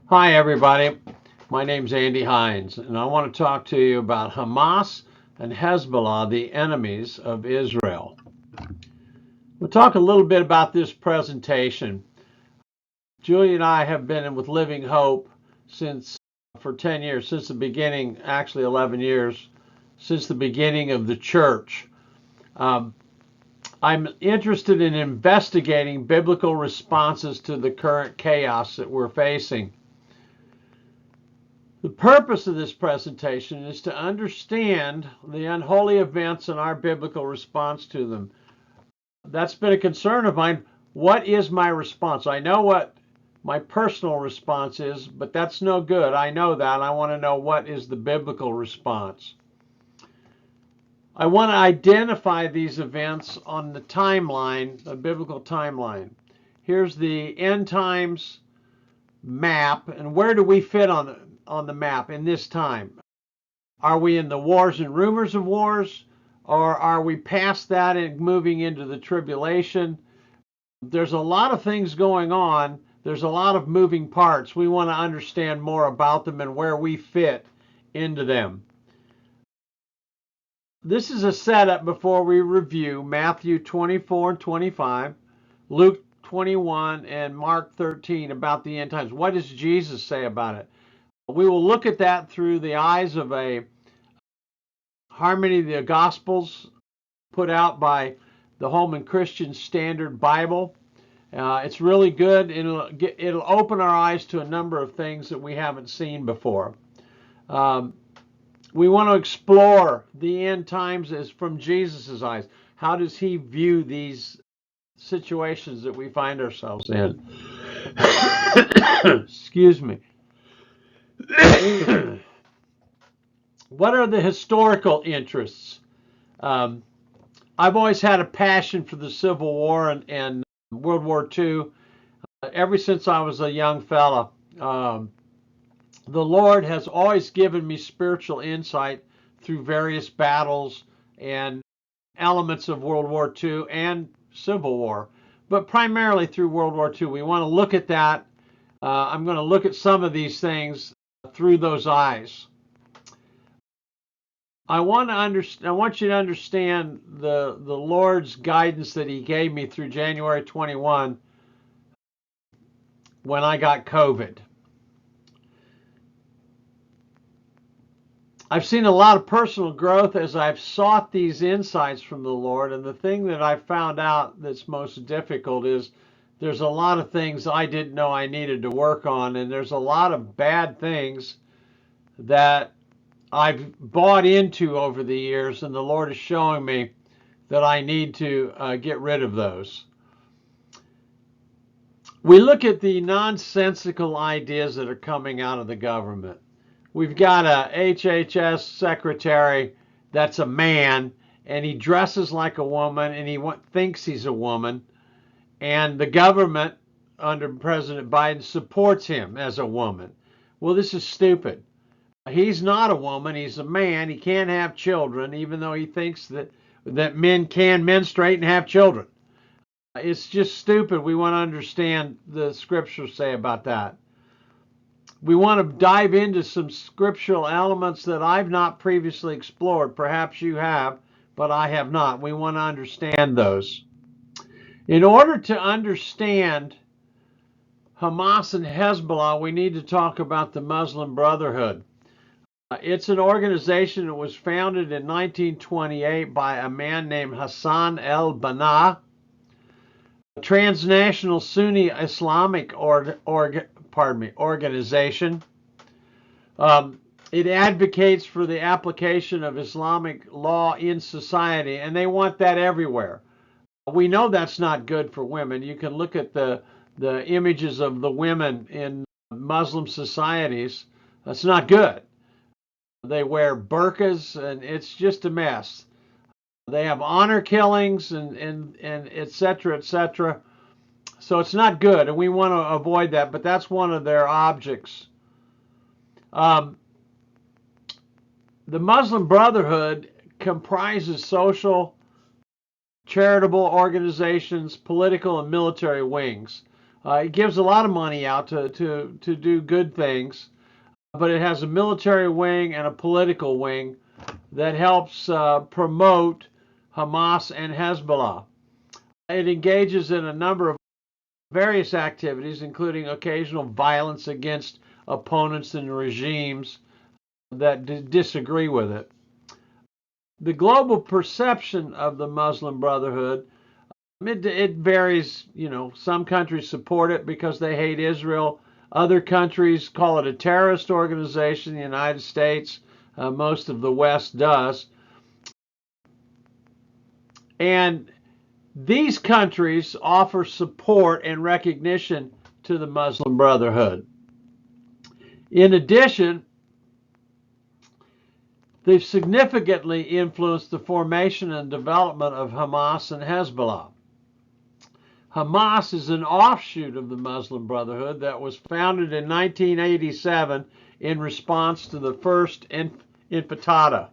Hi, everybody. My name's Andy Hines, and I want to talk to you about Hamas and Hezbollah, the enemies of Israel. We'll talk a little bit about this presentation. Julie and I have been with Living Hope for 10 years, since the beginning, actually 11 years, since the beginning of the church. I'm interested in investigating biblical responses to the current chaos that we're facing. The purpose of this presentation is to understand the unholy events and our biblical response to them. That's been a concern of mine. What is my response? I know what my personal response is, but that's no good. I know that. I want to know what is the biblical response. I want to identify these events on the timeline, the biblical timeline. Here's the end times map, and where do we fit on the map in this time? Are we in the wars and rumors of wars, or are we past that and moving into the tribulation? There's a lot of things going on. There's a lot of moving parts. We want to understand more about them and where we fit into them. This is a setup before we review Matthew 24 and 25, Luke 21, and Mark 13 about the end times. What does Jesus say about it? We will look at that through the eyes of a Harmony of the Gospels put out by the Holman Christian Standard Bible. It's really good. It'll open our eyes to a number of things that we haven't seen before. We want to explore the end times as from Jesus' eyes. How does he view these situations that we find ourselves in? Excuse me. What are the historical interests? I've always had a passion for the Civil War and World War II ever since I was a young fella. The Lord has always given me spiritual insight through various battles and elements of World War II and Civil War, but primarily through World War II. We want to look at that. I'm going to look at some of these things through those eyes. I want you to understand the Lord's guidance that he gave me through January 21 when I got COVID. I've seen a lot of personal growth as I've sought these insights from the Lord, and the thing that I found out that's most difficult is there's a lot of things I didn't know I needed to work on, and there's a lot of bad things that I've bought into over the years, and the Lord is showing me that I need to get rid of those. We look at the nonsensical ideas that are coming out of the government. We've got a HHS secretary that's a man, and he dresses like a woman, and he thinks he's a woman, and the government under President Biden supports him as a woman. Well, this is stupid. He's not a woman. He's a man. He can't have children, even though he thinks that men can menstruate and have children. It's just stupid. We want to understand the scriptures say about that. We want to dive into some scriptural elements that I've not previously explored. Perhaps you have, but I have not. We want to understand those. In order to understand Hamas and Hezbollah, we need to talk about the Muslim Brotherhood. It's an organization that was founded in 1928 by a man named Hassan al-Banna, a transnational Sunni Islamic organization. It advocates for the application of Islamic law in society, and they want that everywhere. We know that's not good for women. You can look at the images of the women in Muslim societies. That's not good. They wear burqas, and it's just a mess. They have honor killings and et cetera, et cetera. So it's not good, and we want to avoid that, but that's one of their objects. The Muslim Brotherhood comprises social, charitable organizations, political, and military wings. It gives a lot of money out to do good things, but it has a military wing and a political wing that helps promote Hamas and Hezbollah. It engages in a number of various activities, including occasional violence against opponents and regimes that disagree with it. The global perception of the Muslim Brotherhood, it varies. Some countries support it because they hate Israel. Other countries call it a terrorist organization. The United States, most of the West does. And these countries offer support and recognition to the Muslim Brotherhood. In addition, they've significantly influenced the formation and development of Hamas and Hezbollah. Hamas is an offshoot of the Muslim Brotherhood that was founded in 1987 in response to the first intifada.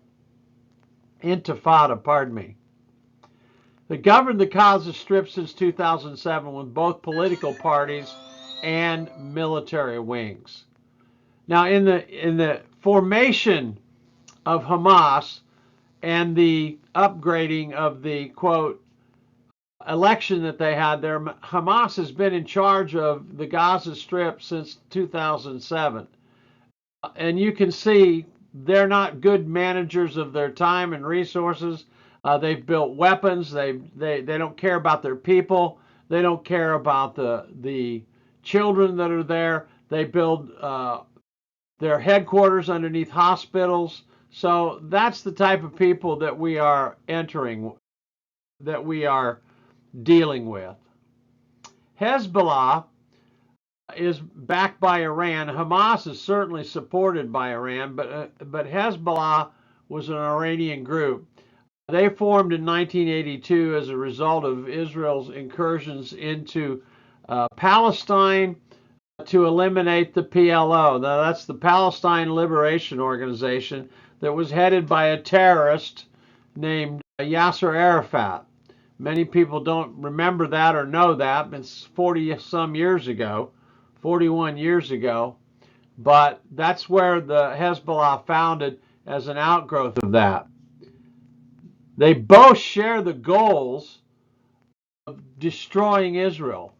They governed the Gaza Strip since 2007 with both political parties and military wings. Now, in the formation of Hamas and the upgrading of the, quote, election that they had there, Hamas has been in charge of the Gaza Strip since 2007. And you can see they're not good managers of their time and resources. They've built weapons. They don't care about their people. They don't care about the children that are there. They build their headquarters underneath hospitals. So that's the type of people that we are dealing with. Hezbollah is backed by Iran. Hamas is certainly supported by Iran, but Hezbollah was an Iranian group. They formed in 1982 as a result of Israel's incursions into Palestine to eliminate the PLO. Now, that's the Palestine Liberation Organization that was headed by a terrorist named Yasser Arafat. Many people don't remember that or know that. It's 40-some years ago, 41 years ago. But that's where the Hezbollah founded as an outgrowth of that. They both share the goals of destroying Israel.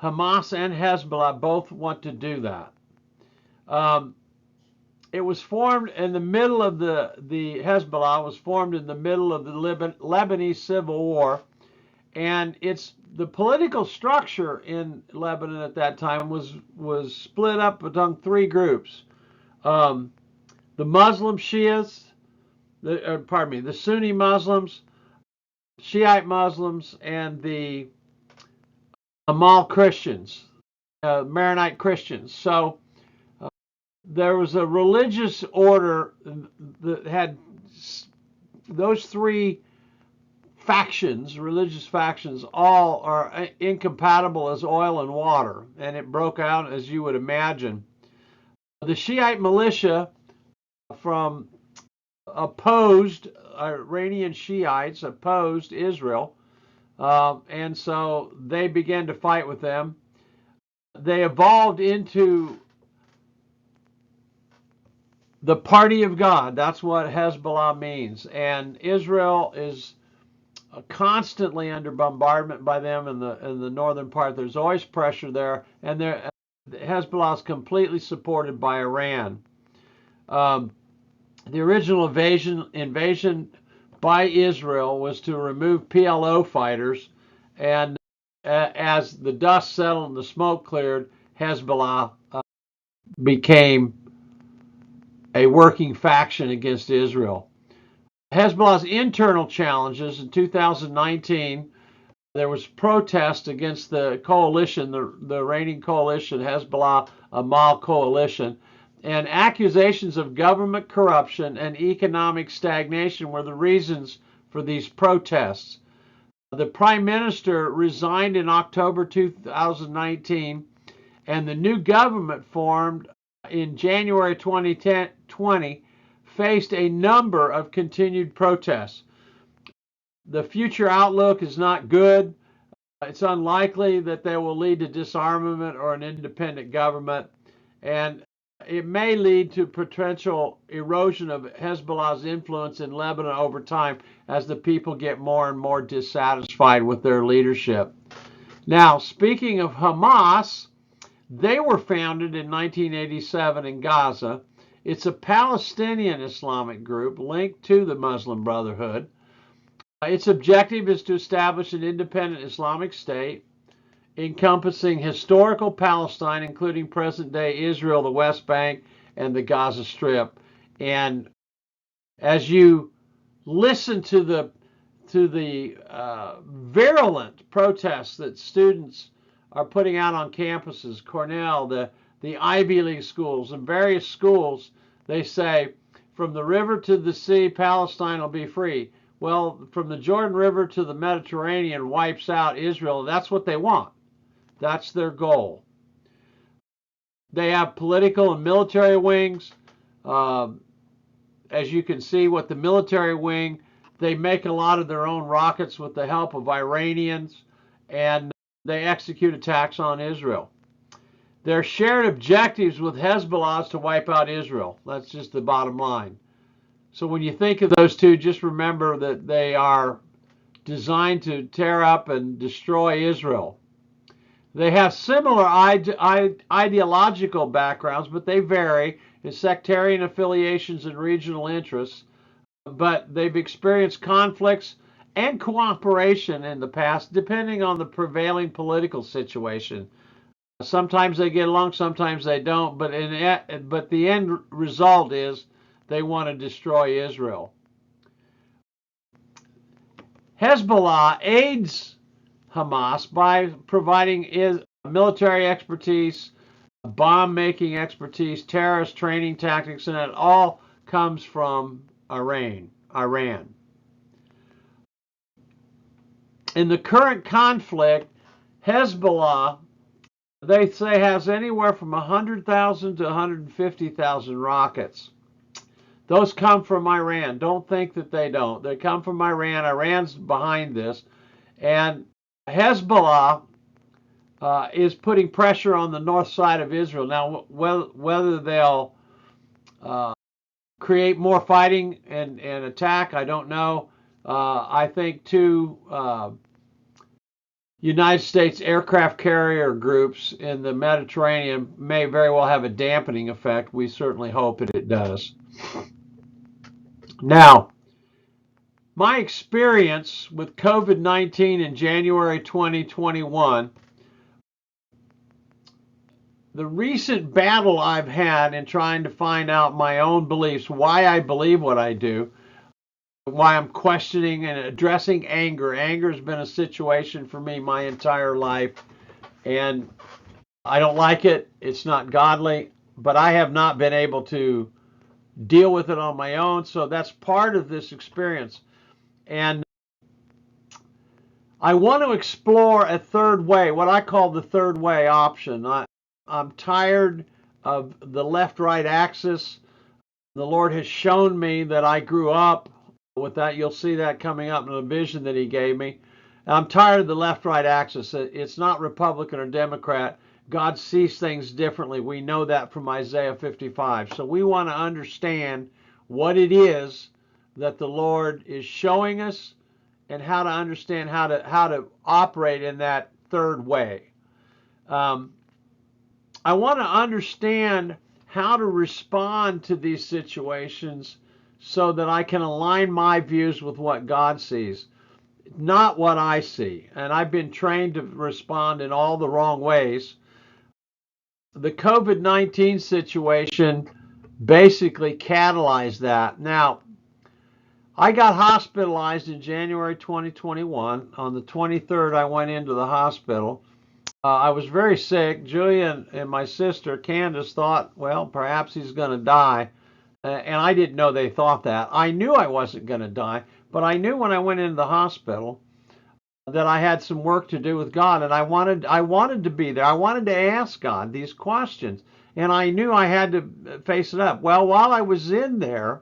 Hamas and Hezbollah both want to do that. It was formed in the middle of the Hezbollah was formed in the middle of the Lebanese Civil War, and the political structure in Lebanon at that time was split up among three groups: the Muslim Shias, the Sunni Muslims, Shiite Muslims, and the Amal Christians, Maronite Christians. So there was a religious order that had those three factions, religious factions, all are incompatible as oil and water, and it broke out as you would imagine. The Shiite militia Iranian Shiites opposed Israel, and so they began to fight with them. They evolved into the party of God. That's what Hezbollah means. And Israel is constantly under bombardment by them in the northern part. There's always pressure there, and Hezbollah is completely supported by Iran. The original invasion by Israel was to remove PLO fighters, and as the dust settled and the smoke cleared, Hezbollah became a working faction against Israel. Hezbollah's internal challenges in 2019, there was protest against the coalition, the reigning coalition, Hezbollah Amal coalition, and accusations of government corruption and economic stagnation were the reasons for these protests. The prime minister resigned in October 2019, and the new government formed in January 2020 faced a number of continued protests. The future outlook is not good. It's unlikely that they will lead to disarmament or an independent government, and it may lead to potential erosion of Hezbollah's influence in Lebanon over time as the people get more and more dissatisfied with their leadership. Now, speaking of Hamas, they were founded in 1987 in Gaza. It's a Palestinian Islamic group linked to the Muslim Brotherhood. Its objective is to establish an independent Islamic state encompassing historical Palestine, including present-day Israel, the West Bank, and the Gaza Strip. And as you listen to the virulent protests that students are putting out on campuses, Cornell, the Ivy League schools, and various schools, they say, from the river to the sea, Palestine will be free. Well, from the Jordan River to the Mediterranean wipes out Israel. That's what they want. That's their goal. They have political and military wings. As you can see with the military wing, they make a lot of their own rockets with the help of Iranians, and they execute attacks on Israel. Their shared objectives with Hezbollah is to wipe out Israel. That's just the bottom line. So when you think of those two, just remember that they are designed to tear up and destroy Israel. They have similar ideological backgrounds, but they vary in sectarian affiliations and regional interests. But they've experienced conflicts and cooperation in the past, depending on the prevailing political situation. Sometimes they get along, sometimes they don't, but the end result is they want to destroy Israel. Hezbollah aids Hamas by providing military expertise, bomb-making expertise, terrorist training tactics, and it all comes from Iran. In the current conflict, Hezbollah, they say, has anywhere from 100,000 to 150,000 rockets. Those come from Iran. Don't think that they don't. They come from Iran. Iran's behind this. And Hezbollah is putting pressure on the north side of Israel. Now, whether they'll create more fighting and attack, I don't know. I think two United States aircraft carrier groups in the Mediterranean may very well have a dampening effect. We certainly hope that it does. Now, my experience with COVID-19 in January 2021, the recent battle I've had in trying to find out my own beliefs, why I believe what I do, why I'm questioning and addressing anger. Anger has been a situation for me my entire life, and I don't like it. It's not godly, but I have not been able to deal with it on my own, so that's part of this experience. And I want to explore a third way, what I call the third way option. I'm tired of the left-right axis. The Lord has shown me that I grew up with that. You'll see that coming up in the vision that He gave me. I'm tired of the left-right axis. It's not Republican or Democrat. God sees things differently. We know that from Isaiah 55. So we want to understand what it is that the Lord is showing us and how to understand how to operate in that third way. I want to understand how to respond to these situations so that I can align my views with what God sees, not what I see. And I've been trained to respond in all the wrong ways. The COVID-19 situation basically catalyzed that. Now, I got hospitalized in January 2021. On the 23rd, I went into the hospital. I was very sick. Julia and my sister, Candace, thought, well, perhaps he's going to die. And I didn't know they thought that. I knew I wasn't going to die, but I knew when I went into the hospital that I had some work to do with God, and I wanted to be there. I wanted to ask God these questions, and I knew I had to face it up. Well, while I was in there,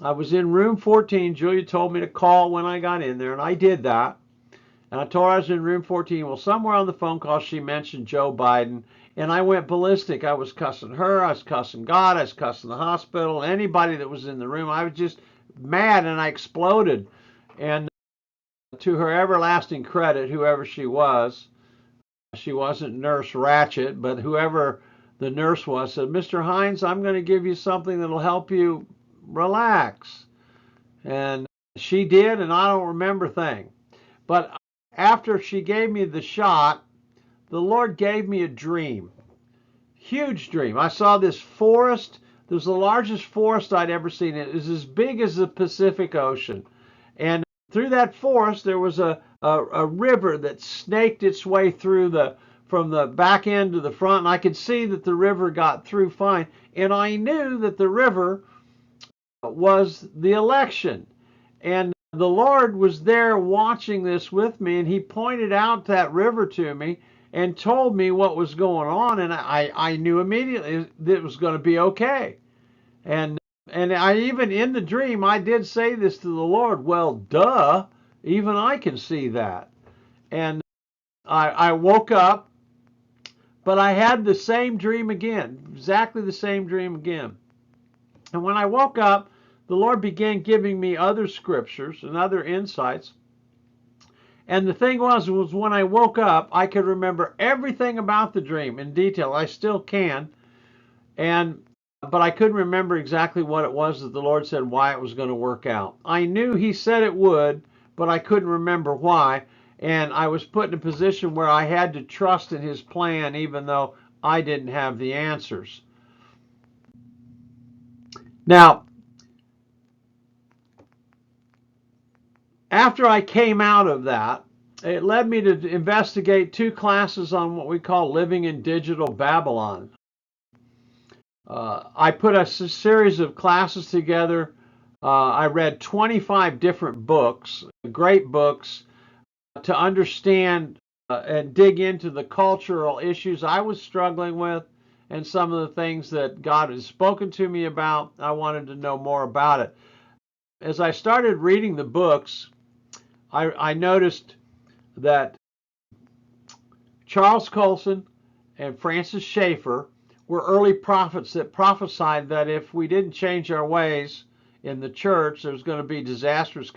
I was in room 14. Julia told me to call when I got in there, and I did that. And I told her I was in room 14. Well, somewhere on the phone call, she mentioned Joe Biden. And I went ballistic. I was cussing her. I was cussing God. I was cussing the hospital. Anybody that was in the room. I was just mad, and I exploded. And to her everlasting credit, whoever she wasn't Nurse Ratchet, but whoever the nurse was, said, Mr. Hines, I'm going to give you something that'll help you relax. And she did, and I don't remember a thing. But after she gave me the shot, the Lord gave me a dream. Huge dream. I saw this forest. It was the largest forest I'd ever seen. It was as big as the Pacific Ocean. And through that forest, there was a river that snaked its way through from the back end to the front. And I could see that the river got through fine. And I knew that the river was the election. And the Lord was there watching this with me, and he pointed out that river to me and told me what was going on, and I knew immediately that it was going to be okay. And I even in the dream I did say this to the Lord, well, duh, even I can see that. And I woke up, but I had the same dream again, exactly the same dream again. And when I woke up, the Lord began giving me other scriptures and other insights. And the thing was when I woke up, I could remember everything about the dream in detail. I still can. But I couldn't remember exactly what it was that the Lord said why it was going to work out. I knew he said it would, but I couldn't remember why. And I was put in a position where I had to trust in his plan, even though I didn't have the answers. Now, after I came out of that, it led me to investigate 2 classes on what we call living in digital Babylon. I put a series of classes together. I read 25 different books, great books, to understand and dig into the cultural issues I was struggling with and some of the things that God has spoken to me about. I wanted to know more about it. As I started reading the books, I noticed that Charles Colson and Francis Schaeffer were early prophets that prophesied that if we didn't change our ways in the church, there was going to be disastrous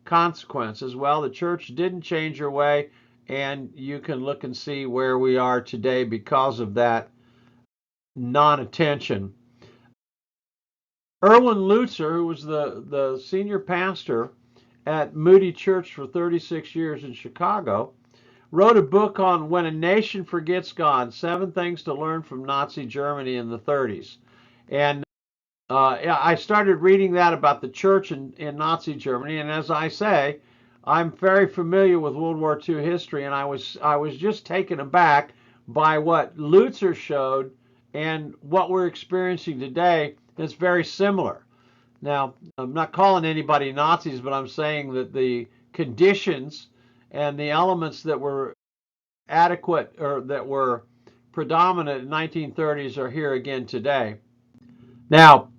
consequences. Well, the church didn't change her way, and you can look and see where we are today because of that non-attention. Erwin Lutzer, who was the senior pastor at Moody Church for 36 years in Chicago, wrote a book on When a Nation Forgets God, 7 Things to Learn from Nazi Germany in the 30s. And I started reading that about the church in Nazi Germany. And as I say, I'm very familiar with World War II history, and I was just taken aback by what Lutzer showed and what we're experiencing today. It's very similar. Now, I'm not calling anybody Nazis, but I'm saying that the conditions and the elements that were adequate or that were predominant in 1930s are here again today. Now,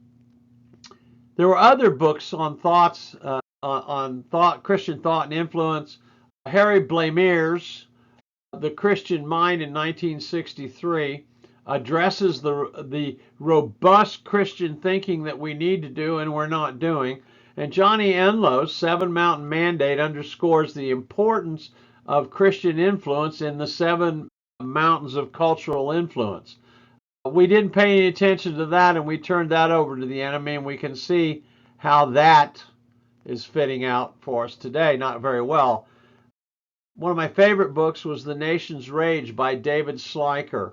there were other books on thoughts, on thought, Christian thought and influence. Harry Blamires, The Christian Mind in 1963, addresses the robust Christian thinking that we need to do and we're not doing. And Johnny Enlow's 7 Mountain Mandate underscores the importance of Christian influence in the 7 mountains of cultural influence. We didn't pay any attention to that, and we turned that over to the enemy, and we can see how that is fitting out for us today. Not very well. One of my favorite books was The Nation's Rage by David Slyker,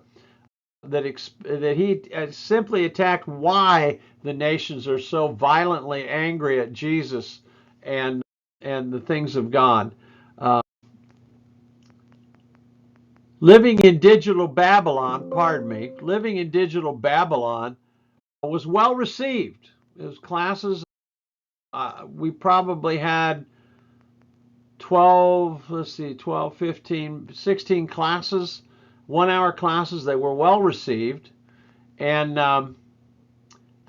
that he simply attacked why the nations are so violently angry at Jesus and the things of God. Living in Digital Babylon was well received. It was classes. We probably had 12, 15, 16 classes, 1-hour classes. They were well received. And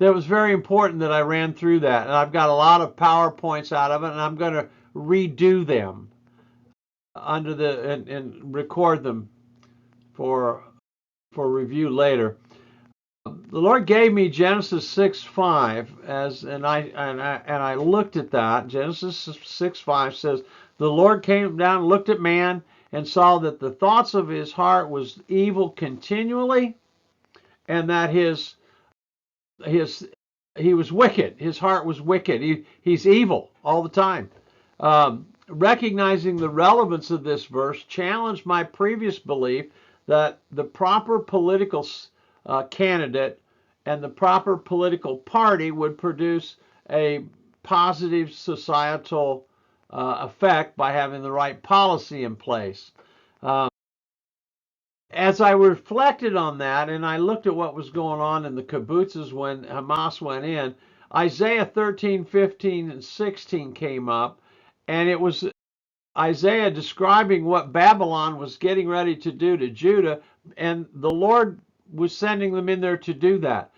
that was very important that I ran through that. And I've got a lot of PowerPoints out of it, and I'm going to redo them. under the and record them for review later. The Lord gave me Genesis 6:5 and I looked at that. Genesis 6:5 says, "The Lord came down, looked at man, and saw that the thoughts of his heart was evil continually, and that his he was wicked. His heart was wicked. He's evil all the time." Recognizing the relevance of this verse challenged my previous belief that the proper political candidate and the proper political party would produce a positive societal effect by having the right policy in place. As I reflected on that and I looked at what was going on in the kibbutzes when Hamas went in, Isaiah 13, 15, and 16 came up, and it was Isaiah describing what Babylon was getting ready to do to Judah, and the Lord was sending them in there to do that.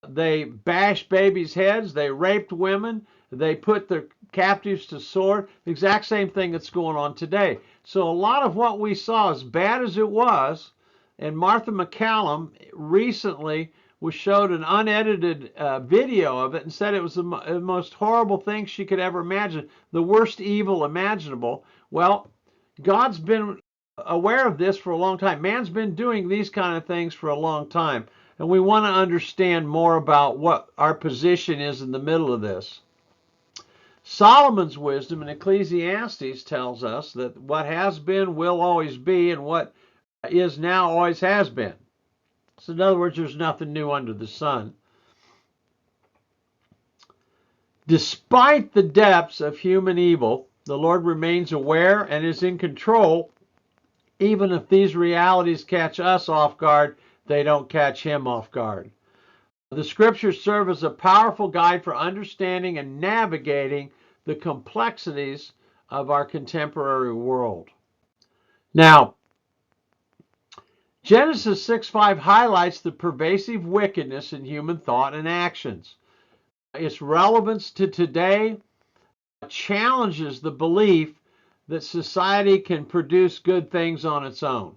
They bashed babies' heads, they raped women, they put their captives to sword, the exact same thing that's going on today. So a lot of what we saw, as bad as it was, and Martha McCallum recently was showed an unedited video of it and said it was the most horrible thing she could ever imagine, the worst evil imaginable. Well, God's been aware of this for a long time. Man's been doing these kind of things for a long time. And we want to understand more about what our position is in the middle of this. Solomon's wisdom in Ecclesiastes tells us that what has been will always be, and what is now always has been. So in other words, there's nothing new under the sun. Despite the depths of human evil, the Lord remains aware and is in control. Even if these realities catch us off guard, they don't catch him off guard. The scriptures serve as a powerful guide for understanding and navigating the complexities of our contemporary world. Now, Genesis 6:5 highlights the pervasive wickedness in human thought and actions. Its relevance to today challenges the belief that society can produce good things on its own.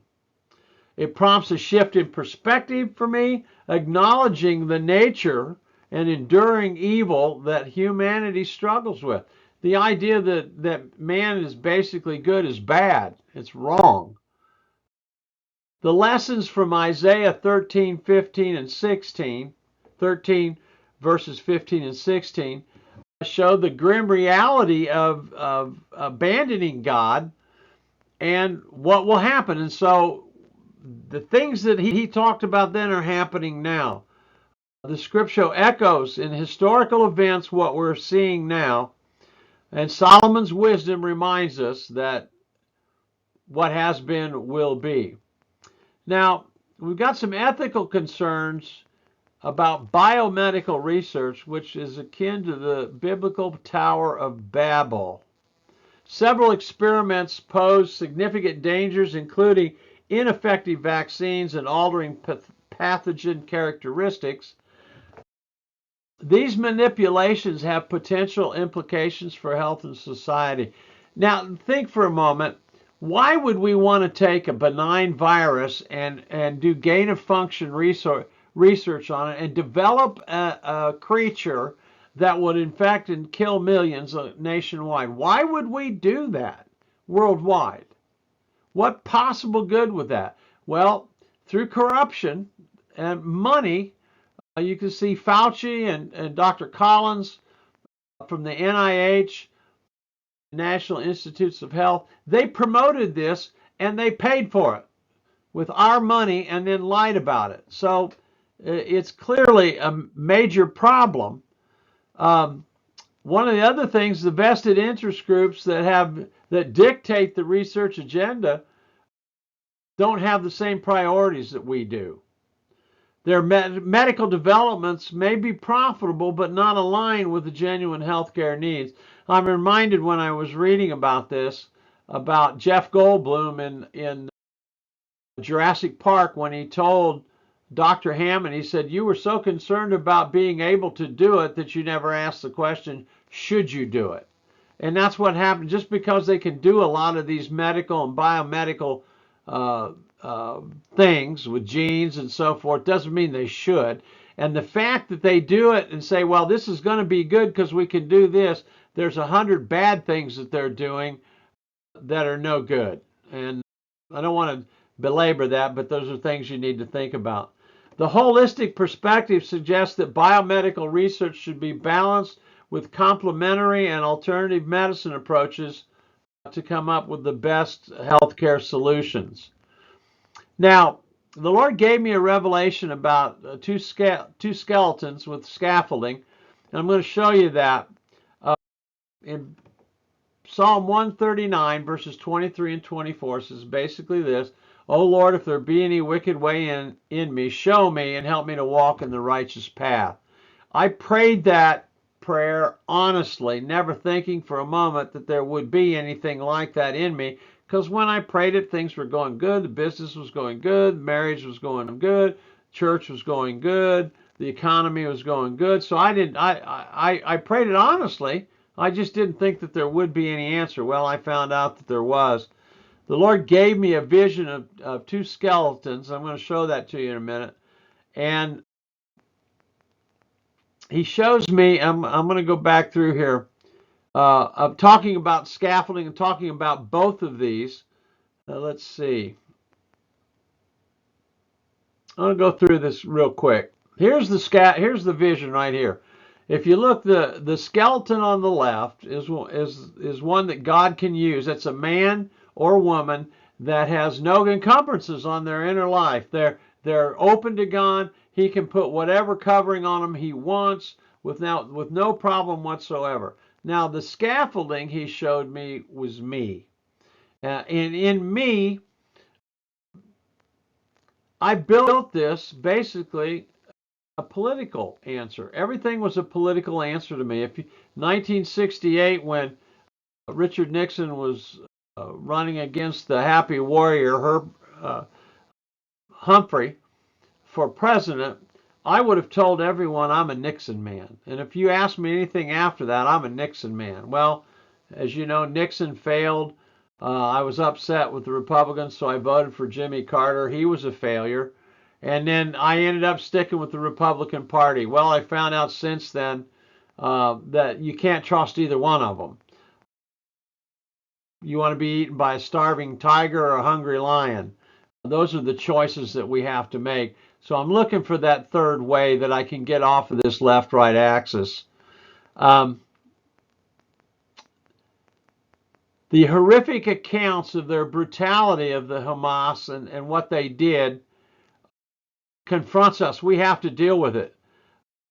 It prompts a shift in perspective for me, acknowledging the nature and enduring evil that humanity struggles with. The idea that man is basically good is bad. It's wrong. The lessons from Isaiah 13, 15, and 16, 13 verses 15 and 16, show the grim reality of abandoning God and what will happen. And so the things that he talked about then are happening now. The scripture echoes in historical events what we're seeing now, and Solomon's wisdom reminds us that what has been will be. Now, we've got some ethical concerns about biomedical research, which is akin to the biblical Tower of Babel. Several experiments pose significant dangers, including ineffective vaccines and altering pathogen characteristics. These manipulations have potential implications for health and society. Now, think for a moment. Why would we want to take a benign virus and do gain of function research on it and develop a creature that would infect and kill millions nationwide? Why would we do that worldwide? What possible good with that? Well, through corruption and money, you can see Fauci and Dr. Collins from the NIH, National Institutes of Health. They promoted this and they paid for it with our money and then lied about it. So it's clearly a major problem. One of the other things, the vested interest groups that dictate the research agenda don't have the same priorities that we do. Their medical developments may be profitable, but not aligned with the genuine healthcare needs. I'm reminded when I was reading about this, about Jeff Goldblum in Jurassic Park, when he told Dr. Hammond, he said, "You were so concerned about being able to do it that you never asked the question, should you do it?" And that's what happened. Just because they can do a lot of these medical and biomedical uh, uh, things with genes and so forth doesn't mean they should. And the fact that they do it and say, well, this is going to be good because we can do this, there's 100 bad things that they're doing that are no good. And I don't want to belabor that, but those are things you need to think about. The holistic perspective suggests that biomedical research should be balanced with complementary and alternative medicine approaches to come up with the best healthcare solutions. Now, the Lord gave me a revelation about two skeletons with scaffolding, and I'm going to show you that in Psalm 139, verses 23 and 24 says basically this: O Lord, if there be any wicked way in me, show me and help me to walk in the righteous path. I prayed that prayer honestly, never thinking for a moment that there would be anything like that in me, because when I prayed it, things were going good, the business was going good, marriage was going good, church was going good, the economy was going good. So I prayed it honestly. I just didn't think that there would be any answer. Well, I found out that there was. The Lord gave me a vision of two skeletons. I'm going to show that to you in a minute. And he shows me, I'm going to go back through here, of talking about scaffolding and talking about both of these. Let's see. I'm going to go through this real quick. Here's the vision right here. If you look, the skeleton on the left is one that God can use. It's a man or woman that has no encumbrances on their inner life. They're open to God. He can put whatever covering on them he wants with no problem whatsoever. Now the scaffolding he showed me was me, and in me, I built this basically a political answer. Everything was a political answer to me. 1968, when Richard Nixon was running against the happy warrior Humphrey for president, I would have told everyone I'm a Nixon man. And if you ask me anything after that, I'm a Nixon man. Well, as you know, Nixon failed. I was upset with the Republicans, so I voted for Jimmy Carter. He was a failure. And then I ended up sticking with the Republican Party. Well, I found out since then that you can't trust either one of them. You want to be eaten by a starving tiger or a hungry lion. Those are the choices that we have to make. So I'm looking for that third way that I can get off of this left-right axis. The horrific accounts of their brutality of the Hamas and what they did confronts us. We have to deal with it.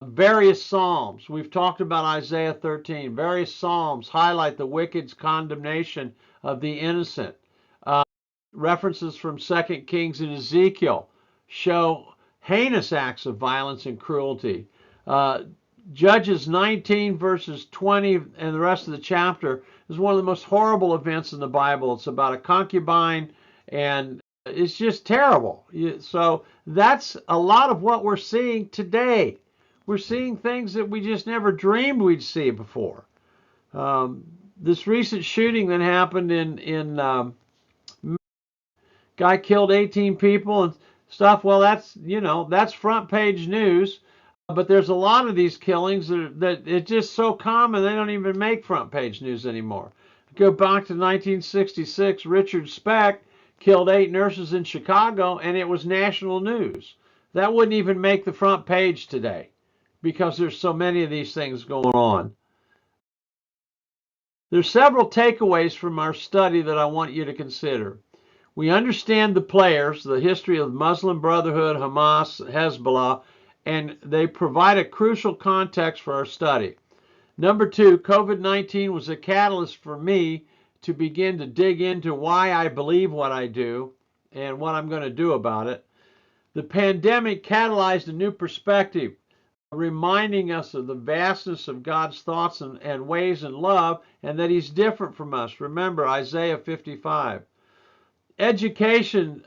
Various Psalms, we've talked about Isaiah 13, various Psalms highlight the wicked's condemnation of the innocent. References from 2 Kings and Ezekiel show heinous acts of violence and cruelty. Judges 19 verses 20 and the rest of the chapter is one of the most horrible events in the Bible. It's about a concubine, and it's just terrible. So that's a lot of what we're seeing today. We're seeing things that we just never dreamed we'd see before. This recent shooting that happened in guy killed 18 people and stuff. Well, that's front page news. But there's a lot of these killings that it's just so common they don't even make front page news anymore. Go back to 1966, Richard Speck killed 8 nurses in Chicago, and it was national news. That wouldn't even make the front page today because there's so many of these things going on. There's several takeaways from our study that I want you to consider. We understand the players, the history of Muslim Brotherhood, Hamas, Hezbollah, and they provide a crucial context for our study. Number 2, COVID-19 was a catalyst for me to begin to dig into why I believe what I do and what I'm going to do about it. The pandemic catalyzed a new perspective, reminding us of the vastness of God's thoughts and ways and love, and that He's different from us. Remember Isaiah 55. Education,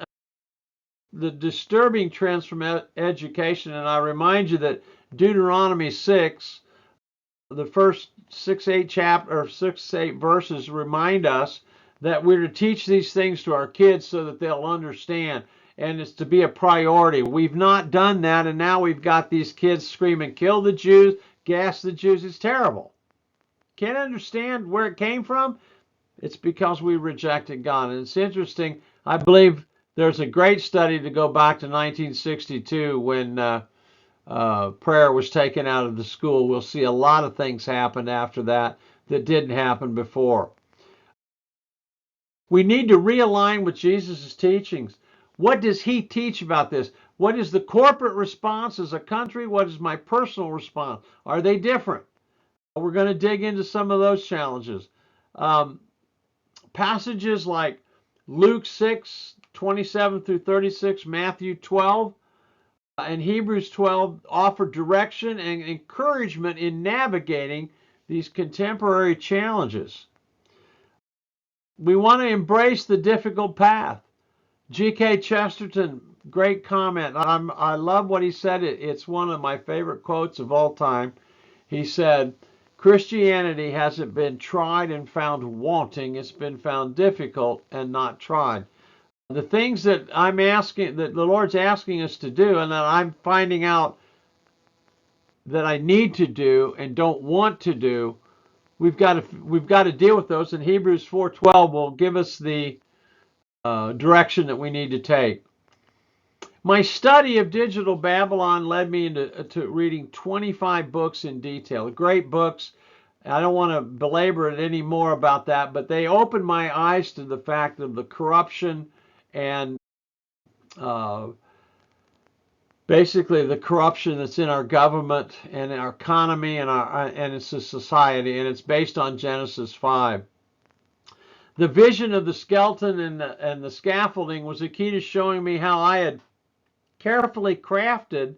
the disturbing trends from education, and I remind you that Deuteronomy 6, the first 6, 8 verses remind us that we're to teach these things to our kids so that they'll understand, and it's to be a priority. We've not done that, and now we've got these kids screaming, kill the Jews, gas the Jews. It's terrible. Can't understand where it came from? It's because we rejected God. And it's interesting, I believe there's a great study to go back to 1962 when prayer was taken out of the school. We'll see a lot of things happen after that that didn't happen before. We need to realign with Jesus' teachings. What does he teach about this? What is the corporate response as a country? What is my personal response? Are they different? We're going to dig into some of those challenges. Passages like Luke 6, 27 through 36, Matthew 12, and Hebrews 12 offer direction and encouragement in navigating these contemporary challenges. We want to embrace the difficult path. G.K. Chesterton, great comment. I love what he said. It's one of my favorite quotes of all time. He said, Christianity hasn't been tried and found wanting. It's been found difficult and not tried. The things that I'm asking, that the Lord's asking us to do, and that I'm finding out that I need to do and don't want to do, we've got to deal with those. And Hebrews 4:12 will give us the direction that we need to take. My study of digital Babylon led me into reading 25 books in detail. Great books. I don't want to belabor it any more about that, but they opened my eyes to the fact of the corruption and basically the corruption that's in our government and our economy and it's a society, and it's based on Genesis 5. The vision of the skeleton and the scaffolding was a key to showing me how I had carefully crafted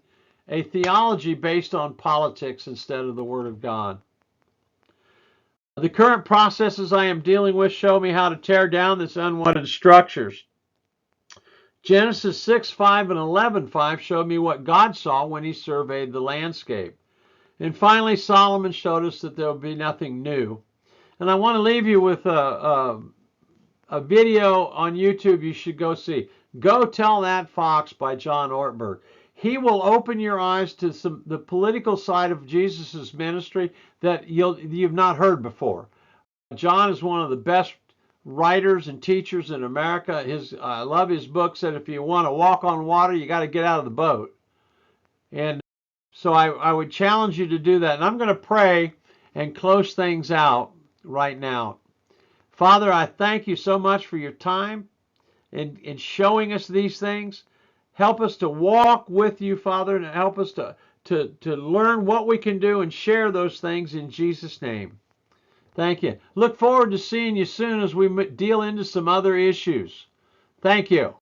a theology based on politics instead of the Word of God. The current processes I am dealing with show me how to tear down this unwanted structures. Genesis 6:5 and 11:5 showed me what God saw when he surveyed the landscape. And finally, Solomon showed us that there will be nothing new. And I want to leave you with a video on YouTube you should go see. Go Tell That Fox by John Ortberg. He will open your eyes to the political side of Jesus' ministry that you've not heard before. John is one of the best writers and teachers in America. I love his book. Said if you want to walk on water, you got to get out of the boat. And so I would challenge you to do that. And I'm going to pray and close things out right now. Father, I thank you so much for your time in showing us these things. Help us to walk with you, Father, and help us to learn what we can do and share those things in Jesus' name. Thank you. Look forward to seeing you soon as we deal into some other issues. Thank you.